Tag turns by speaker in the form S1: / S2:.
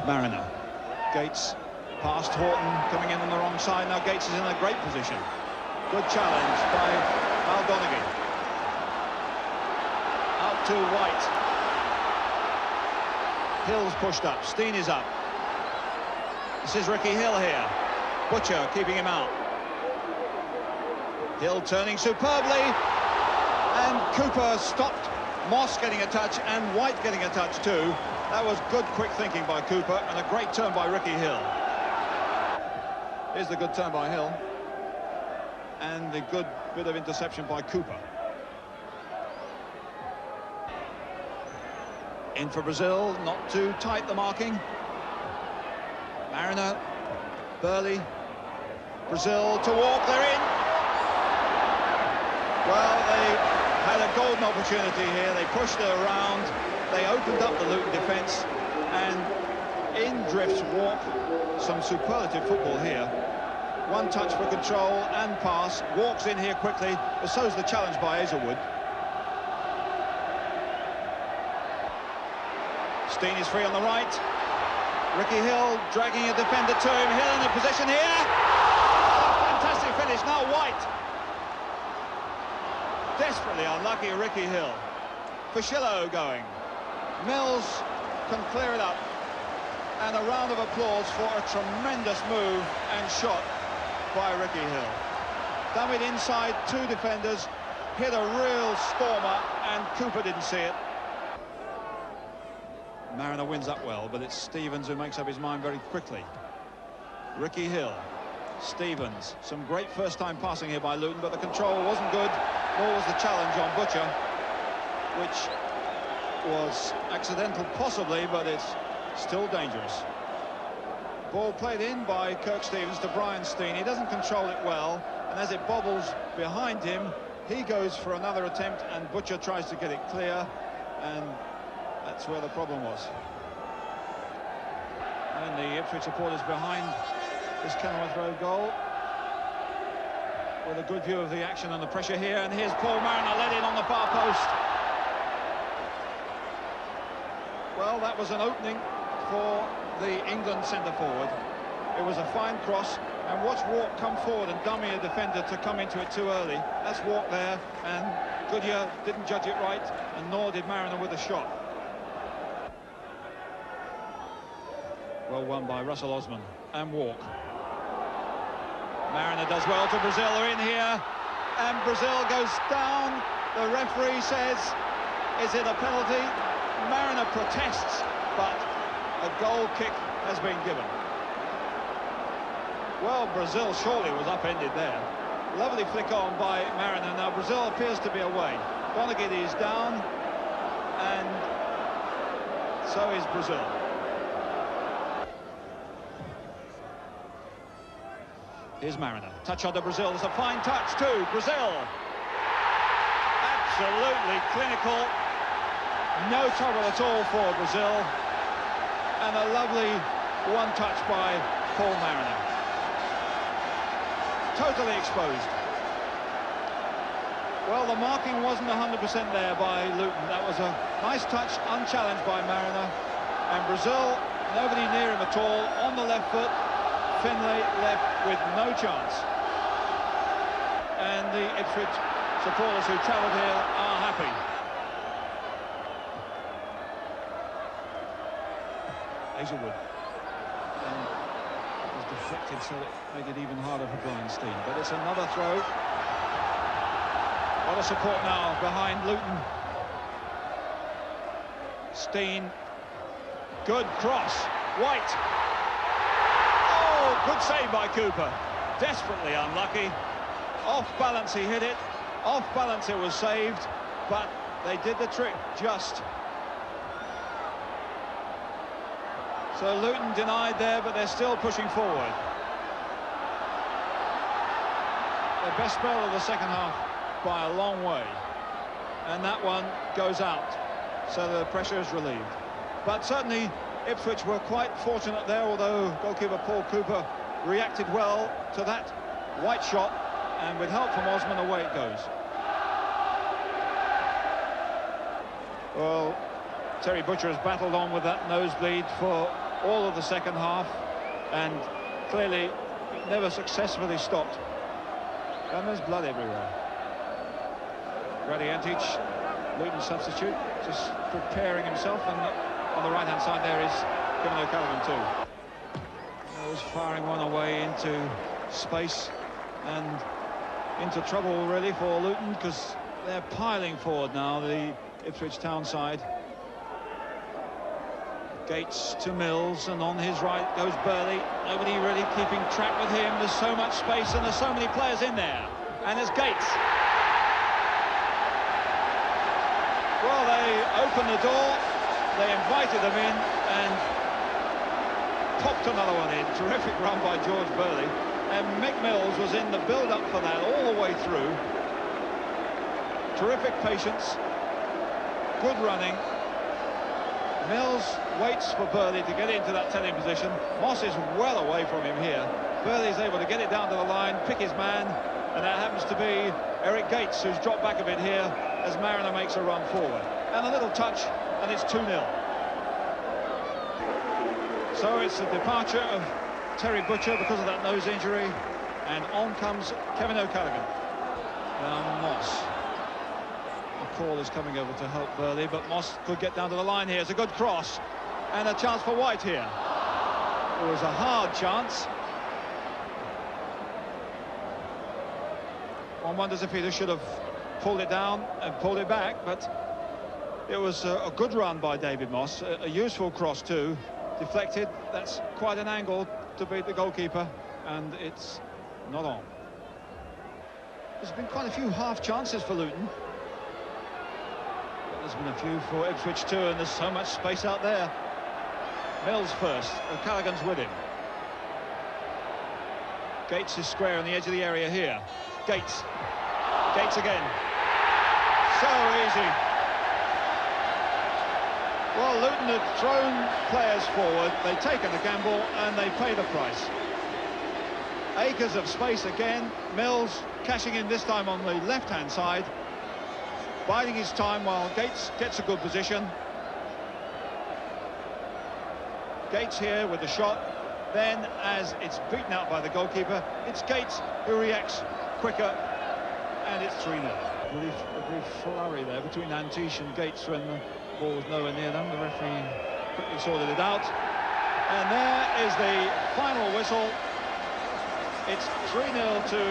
S1: Mariner. Gates past Horton, coming in on the wrong side. Now Gates is in a great position. Good challenge by Al Donaghy. Out to White. Hill's pushed up. Steen is up. This is Ricky Hill here. Butcher keeping him out. Hill turning superbly. And Cooper stopped Moss getting a touch and White getting a touch too. That was good quick thinking by Cooper and a great turn by Ricky Hill. Here's the good turn by Hill. And the good bit of interception by Cooper. In for Brazil, not too tight the marking. Mariner, Burley, Brazil to walk, they're in. Well, they had a golden opportunity here. They pushed it around, they opened up the Luton defence, and in drifts Walk. Some superlative football here. One touch for control and pass. Walks in here quickly, but so's the challenge by Hazelwood. Steen is free on the right. Ricky Hill dragging a defender to him. Hill in a position here. Fantastic finish. Now White. Desperately unlucky Ricky Hill. Fushillo going. Mills can clear it up. And a round of applause for a tremendous move and shot by Ricky Hill. Dummied inside two defenders, hit a real stormer, and Cooper didn't see it. Mariner wins up well, but it's Stevens who makes up his mind very quickly. Ricky Hill, Stevens, some great first-time passing here by Luton, but the control wasn't good, nor was the challenge on Butcher, which was accidental possibly, but it's still dangerous. Ball played in by Kirk Stevens to Brian Steen. He doesn't control it well, and as it bobbles behind him, he goes for another attempt, and Butcher tries to get it clear, and that's where the problem was. And the Ipswich supporters behind this Kenilworth Road goal, with a good view of the action and the pressure here, and here's Paul Mariner led in on the far post. Well, that was an opening for the England centre-forward. It was a fine cross, and watch Walk come forward and dummy a defender to come into it too early. That's Walk there, and Goodyear didn't judge it right, and nor did Mariner with the shot. Well won by Russell Osman and Walk. Mariner does well to Brazil, they're in here, and Brazil goes down. The referee says, is it a penalty? Mariner protests, but a goal kick has been given. Well, Brazil surely was upended there. Lovely flick on by Mariner. Now Brazil appears to be away. Donaghy is down, and so is Brazil. Here's Mariner. Touch under Brazil. There's a fine touch too. Brazil. Absolutely clinical. No trouble at all for Brazil. And a lovely one touch by Paul Mariner. Totally exposed. Well, the marking wasn't 100% there by Luton. That was a nice touch, unchallenged by Mariner. And Brazil, nobody near him at all, on the left foot. Finlay left with no chance. And the Ipswich supporters who travelled here are happy. Hazelwood. And it was deflected, so it made it even harder for Brian Steen. But it's another throw. A lot of support now behind Luton. Steen. Good cross. White. Oh, good save by Cooper. Desperately unlucky. Off balance he hit it. Off balance it was saved. But they did the trick just. So Luton denied there, but they're still pushing forward. Their best spell of the second half by a long way. And that one goes out. So the pressure is relieved. But certainly Ipswich were quite fortunate there, although goalkeeper Paul Cooper reacted well to that White shot, and with help from Osman, away it goes. Well, Terry Butcher has battled on with that nosebleed for all of the second half, and clearly never successfully stopped. And there's blood everywhere. Gradiantic, Luton substitute, just preparing himself, and on the right-hand side there is Kevin O'Callaghan too. Was firing one away into space and into trouble really for Luton, because they're piling forward now, the Ipswich Town side. Gates to Mills, and on his right goes Burley. Nobody really keeping track with him. There's so much space and there's so many players in there. And there's Gates. Well, they opened the door, they invited them in, and popped another one in. Terrific run by George Burley. And Mick Mills was in the build-up for that all the way through. Terrific patience, good running. Mills waits for Burley to get into that telling position. Moss is well away from him here. Burley's able to get it down to the line, pick his man, and that happens to be Eric Gates, who's dropped back a bit here as Mariner makes a run forward. And a little touch, and it's 2-0. So it's the departure of Terry Butcher because of that nose injury, and on comes Kevin O'Callaghan. Now Moss. The call is coming over to help Burley, but Moss could get down to the line here. It's a good cross, and a chance for White here. It was a hard chance. One wonders if he should have pulled it down and pulled it back, but it was a good run by David Moss, a useful cross too. Deflected, that's quite an angle to beat the goalkeeper, and it's not on. There's been quite a few half chances for Luton. But there's been a few for Ipswich too, and there's so much space out there. Mills first, O'Callaghan's with him. Gates is square on the edge of the area here. Gates. Gates again. So easy. Well, Luton had thrown players forward, they'd taken the gamble, and they pay the price. Acres of space again. Mills cashing in this time on the left-hand side, biding his time while Gates gets a good position. Gates here with the shot. Then, as it's beaten out by the goalkeeper, it's Gates who reacts quicker, and it's 3-0. A brief flurry there between Antiche and Gates when the ball was nowhere near them. The referee quickly sorted it out, and there is the final whistle. It's 3-0 to